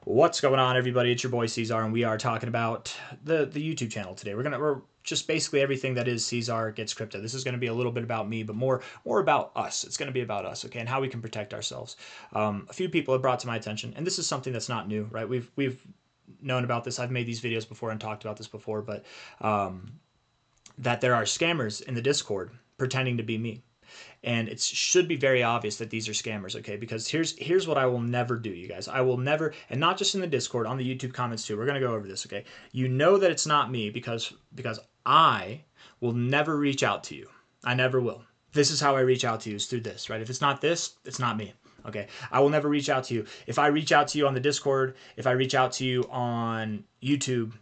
What's going on, everybody? It's your boy Cesar, and we are talking about the YouTube channel today. We're just basically everything that is Cesar Gets Crypto. This is going to be a little bit about me, but more about us. It's going to be about us, okay, and how we can protect ourselves. A few people have brought to my attention, and this is something that's not new, right? We've known about this. I've made these videos before and talked about this before, but that there are scammers in the Discord pretending to be me. And it should be very obvious that these are scammers, okay? Because here's what I will never do, you guys. I will never, and not just in the Discord, on the YouTube comments too. We're gonna go over this, okay? You know that it's not me because I will never reach out to you. I never will. This is how I reach out to you, is through this, right? If it's not this, it's not me. Okay, I will never reach out to you. If I reach out to you on the Discord, if I reach out to you on YouTube,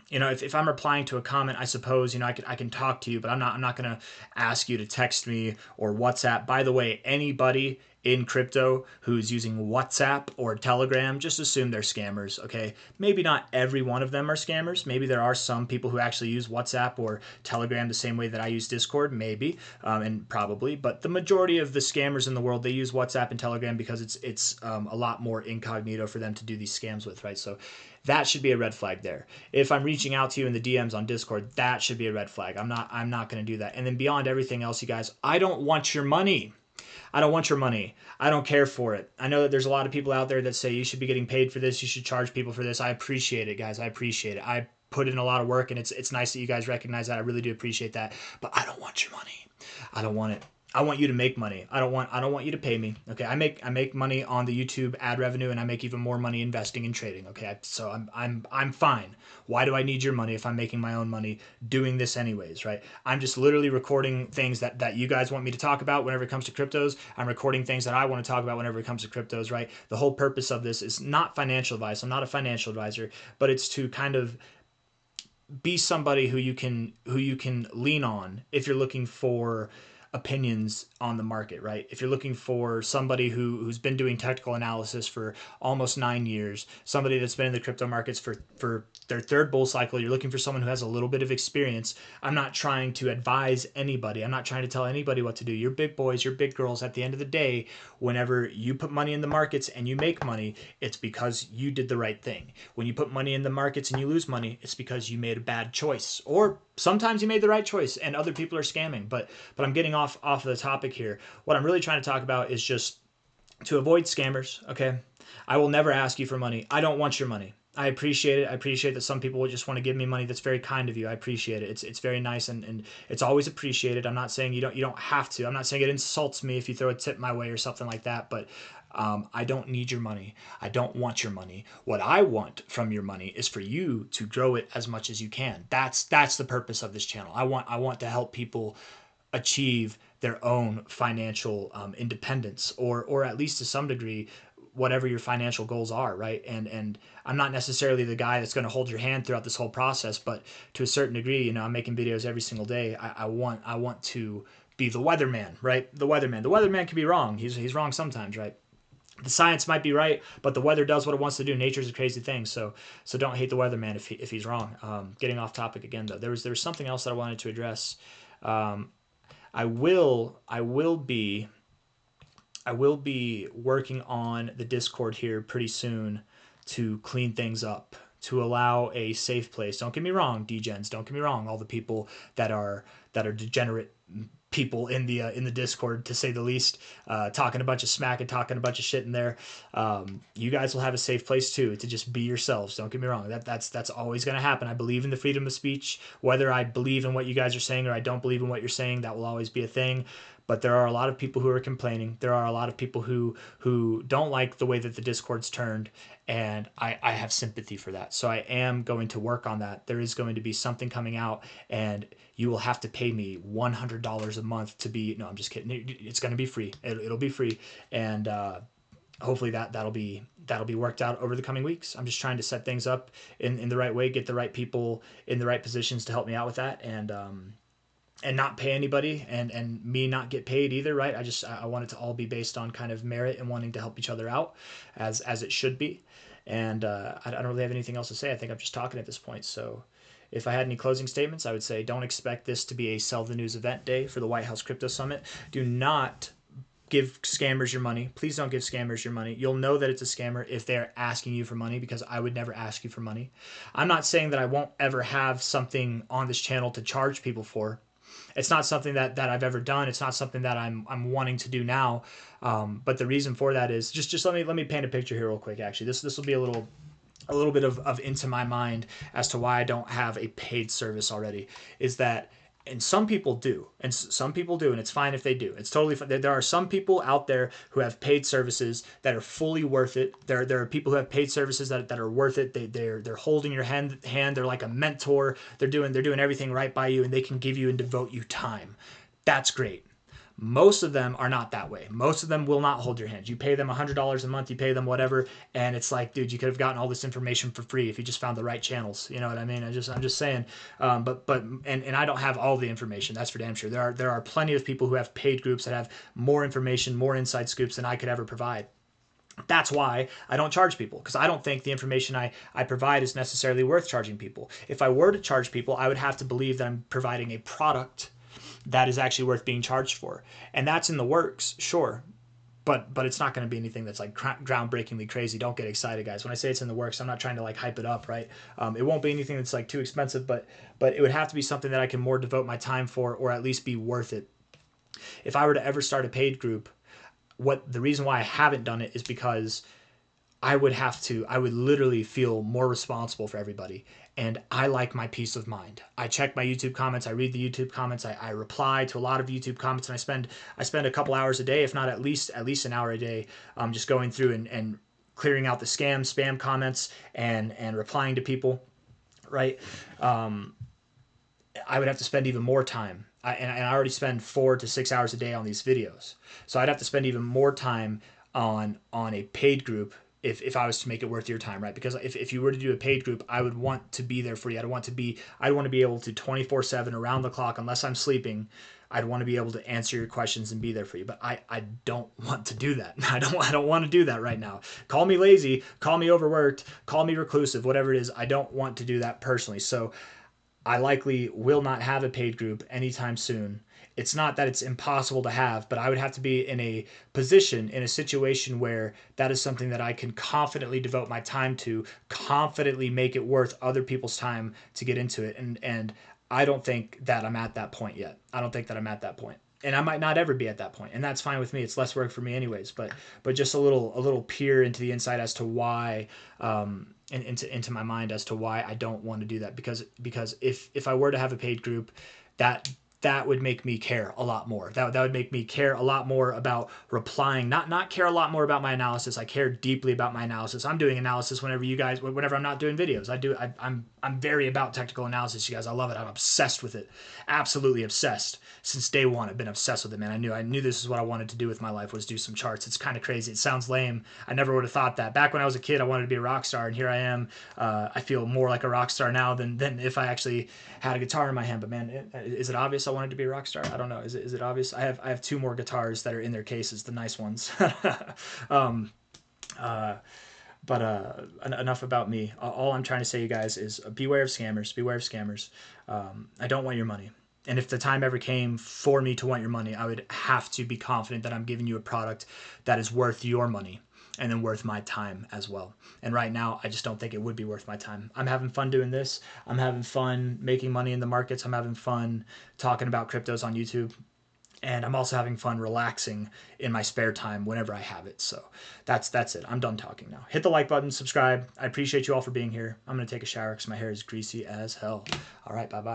you know, if I'm replying to a comment, I suppose, you know, I can talk to you, but I'm not going to ask you to text me or WhatsApp. By the way, anybody in crypto who's using WhatsApp or Telegram, just assume they're scammers, okay? Maybe not every one of them are scammers. Maybe there are some people who actually use WhatsApp or Telegram the same way that I use Discord, maybe, and probably. But the majority of the scammers in the world, they use WhatsApp and Telegram because it's a lot more incognito for them to do these scams with, right? So that should be a red flag there. If I'm reaching out to you in the DMs on Discord, that should be a red flag. I'm not going to do that. And then beyond everything else, you guys, I don't want your money. I don't want your money. I don't care for it. I know that there's a lot of people out there that say you should be getting paid for this. You should charge people for this. I appreciate it, guys. I appreciate it. I put in a lot of work, and it's nice that you guys recognize that. I really do appreciate that. But I don't want your money. I don't want it. I want you to make money. I don't want you to pay me. Okay, I make money on the YouTube ad revenue, and I make even more money investing and trading. Okay, so I'm fine. Why do I need your money if I'm making my own money doing this anyways, right? I'm just literally recording things that you guys want me to talk about whenever it comes to cryptos. I'm recording things that I want to talk about whenever it comes to cryptos, right? The whole purpose of this is not financial advice. I'm not a financial advisor, but it's to kind of be somebody who you can lean on if you're looking for opinions on the market, right? If you're looking for somebody who's been doing technical analysis for almost 9 years, somebody that's been in the crypto markets for their third bull cycle, you're looking for someone who has a little bit of experience. I'm not trying to advise anybody. I'm not trying to tell anybody what to do. You're big boys, you're big girls. At the end of the day, whenever you put money in the markets and you make money, it's because you did the right thing. When you put money in the markets and you lose money, it's because you made a bad choice. Or sometimes you made the right choice and other people are scamming. But I'm getting off of the topic here. What I'm really trying to talk about is just to avoid scammers, okay? I will never ask you for money. I don't want your money. I appreciate it. I appreciate that some people will just want to give me money. That's very kind of you. I appreciate it. It's very nice and it's always appreciated. I'm not saying you don't have to. I'm not saying it insults me if you throw a tip my way or something like that, but I don't need your money. I don't want your money. What I want from your money is for you to grow it as much as you can. That's the purpose of this channel. I want to help people achieve their own financial independence, or at least to some degree, whatever your financial goals are, right? And I'm not necessarily the guy that's going to hold your hand throughout this whole process, but to a certain degree, you know, I'm making videos every single day. I want to be the weatherman, right? The weatherman. The weatherman can be wrong. He's wrong sometimes, right? The science might be right, but the weather does what it wants to do. Nature's a crazy thing, so don't hate the weatherman if he's wrong. Getting off topic again, though, there was something else that I wanted to address. I will be working on the Discord here pretty soon to clean things up, to allow a safe place. Don't get me wrong, degens. Don't get me wrong. All the people that are degenerate people in the Discord, to say the least, talking a bunch of smack and talking a bunch of shit in there. You guys will have a safe place too to just be yourselves. Don't get me wrong. That's always going to happen. I believe in the freedom of speech. Whether I believe in what you guys are saying or I don't believe in what you're saying, that will always be a thing. But there are a lot of people who are complaining. There are a lot of people who don't like the way that the Discord's turned, and I have sympathy for that. So I am going to work on that. There is going to be something coming out, and you will have to pay me $100 a month to be. No, I'm just kidding. It's going to be free. It'll be free, and hopefully that'll be worked out over the coming weeks. I'm just trying to set things up in the right way, get the right people in the right positions to help me out with that, and not pay anybody and me not get paid either, right? I want it to all be based on kind of merit and wanting to help each other out as it should be. And I don't really have anything else to say. I think I'm just talking at this point. So if I had any closing statements, I would say don't expect this to be a sell the news event day for the White House Crypto Summit. Do not give scammers your money. Please don't give scammers your money. You'll know that it's a scammer if they're asking you for money, because I would never ask you for money. I'm not saying that I won't ever have something on this channel to charge people for. It's not something that I've ever done. It's not something that I'm wanting to do now. But the reason for that is just let me paint a picture here real quick. Actually, this will be a little bit of into my mind as to why I don't have a paid service already. Is that, and some people do, and it's fine if they do. It's totally fine. There are some people out there who have paid services that are fully worth it. There are people who have paid services that are worth it. They're holding your hand. They're like a mentor. They're doing everything right by you, and they can give you and devote you time. That's great. Most of them are not that way. Most of them will not hold your hand. You pay them $100 a month, you pay them whatever, and it's like, dude, you could have gotten all this information for free if you just found the right channels. You know what I mean? I'm just saying. But I don't have all the information. That's for damn sure. There are plenty of people who have paid groups that have more information, more inside scoops than I could ever provide. That's why I don't charge people, because I don't think the information I provide is necessarily worth charging people. If I were to charge people, I would have to believe that I'm providing a product that is actually worth being charged for. And that's in the works, sure. But it's not going to be anything that's like groundbreakingly crazy. Don't get excited, guys. When I say it's in the works, I'm not trying to like hype it up, right? It won't be anything that's like too expensive, but it would have to be something that I can more devote my time for, or at least be worth it. If I were to ever start a paid group, the reason why I haven't done it is because I would literally feel more responsible for everybody. And I like my peace of mind. I check my YouTube comments. I read the YouTube comments. I reply to a lot of YouTube comments, and I spend a couple hours a day, if not at least an hour a day, just going through and clearing out the spam comments and replying to people, right? I would have to spend even more time. And I already spend 4 to 6 hours a day on these videos. So I'd have to spend even more time on a paid group if I was to make it worth your time, right? Because if you were to do a paid group, I would want to be there for you. I'd want to be able to 24/7 around the clock, unless I'm sleeping. I'd want to be able to answer your questions and be there for you. But I don't want to do that. I don't want to do that right now. Call me lazy, call me overworked, call me reclusive, whatever it is. I don't want to do that personally. So I likely will not have a paid group anytime soon. It's not that it's impossible to have, but I would have to be in a situation where that is something that I can confidently devote my time to, confidently make it worth other people's time to get into it. And I don't think that I'm at that point yet. I don't think that I'm at that point. And I might not ever be at that point, and that's fine with me. It's less work for me anyways, but just a little peer into the inside as to why, into my mind as to why I don't want to do that. Because if I were to have a paid group, that would make me care a lot more. That would make me care a lot more about replying, not care a lot more about my analysis. I care deeply about my analysis. I'm doing analysis whenever I'm not doing videos. I'm very about technical analysis, you guys. I love it. I'm obsessed with it. Absolutely obsessed. Since day one, I've been obsessed with it, man. I knew this is what I wanted to do with my life, was do some charts. It's kind of crazy. It sounds lame. I never would have thought that. Back when I was a kid, I wanted to be a rock star, and here I am. I feel more like a rock star now than if I actually had a guitar in my hand. But man, is it obvious I wanted to be a rock star? I don't know. Is it obvious? I have 2 more guitars that are in their cases, the nice ones. But enough about me. All I'm trying to say, you guys, is beware of scammers. Beware of scammers. I don't want your money. And if the time ever came for me to want your money, I would have to be confident that I'm giving you a product that is worth your money, and then worth my time as well. And right now, I just don't think it would be worth my time. I'm having fun doing this. I'm having fun making money in the markets. I'm having fun talking about cryptos on YouTube. And I'm also having fun relaxing in my spare time whenever I have it. So that's it. I'm done talking now. Hit the like button, subscribe. I appreciate you all for being here. I'm going to take a shower because my hair is greasy as hell. All right, bye-bye.